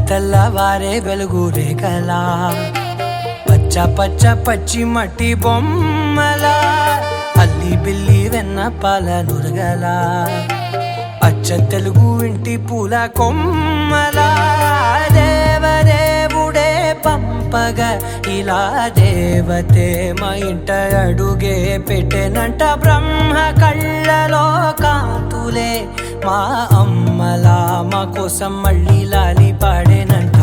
తెల్లవారే వెలుగు రేఖలా పచ్చ పచ్చ పచ్చి మట్టి బొమ్మలా అల్లి బిల్లి వెన్న పాల నురగలా అచ్చ తెలుగు ఇంటి పూల కొమ్మలా దేవదేవుడే పంపగా ఇలా దేవతే మా ఇంట అడుగే పెట్టెనంట బ్రహ్మ కళ్ళలో కాంతులే మా అమ్మలా మా కోసం మళ్ళీ లాలి పాడేనంట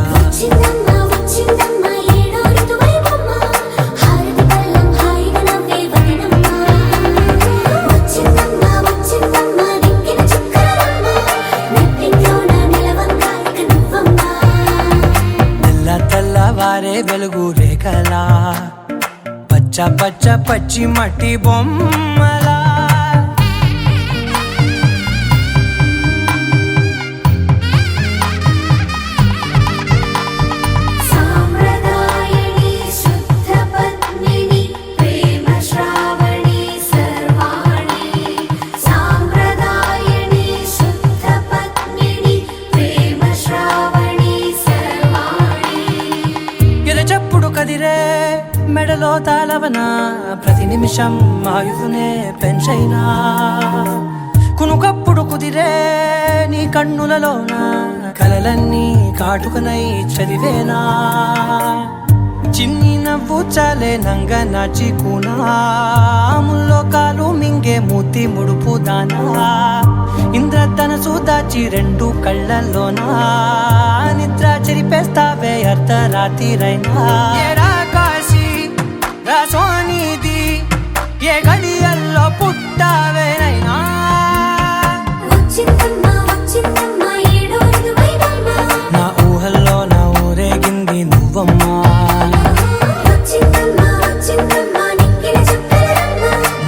తెల్లవారే వెలుగు రేఖలా పచ్చ పచ్చ పచ్చి మట్టి బొమ్మలా చెప్పుడు కదిరే మెడలో తాళవన ప్రతి నిమిషం ఆయువునే పెంచైనా కునుకప్పుడు కుదిరే నీ కన్నులలోన కలలన్నీ కాటుకనై చదివేనా చిన్ని నవ్వు చాలే నంగ నాచి కూనాముల్లో కాలు మింగే మూతి ముడుపు దానా ఇంద్రధనసు దాచి రెండు కళ్ళల్లోనా నిద్ర చెరిపేస్తావే అర్ధరాత్రిరైనా కాశీ రాసోనిది ఏ గడియల్లో పుట్టావేనైనా నా ఊహల్లో నా ఊరేగింది నువ్వమ్మా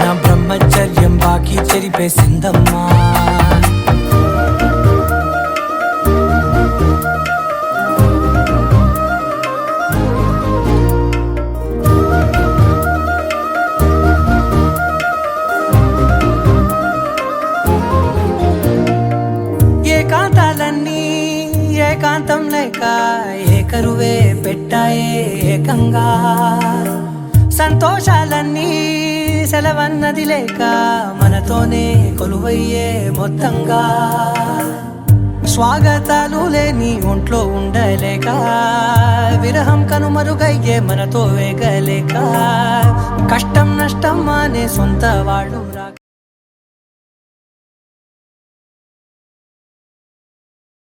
నా బ్రహ్మచర్యం బాకీ చెరిపేసిందమ్మా ఏకాంతాలన్నీ ఏకాంతం లేక ఏకరువే పెట్టాయే ఏకంగా సంతోషాలన్నీ సెలవన్నది లేక మనతోనే కొలువయ్యే మొత్తంగా స్వాగతాలు లేని ఒంట్లో ఉండలేక విరహం కనుమరుగయ్యే మనతో వేగలేక కష్టం నష్టం అనే సొంత వాళ్ళు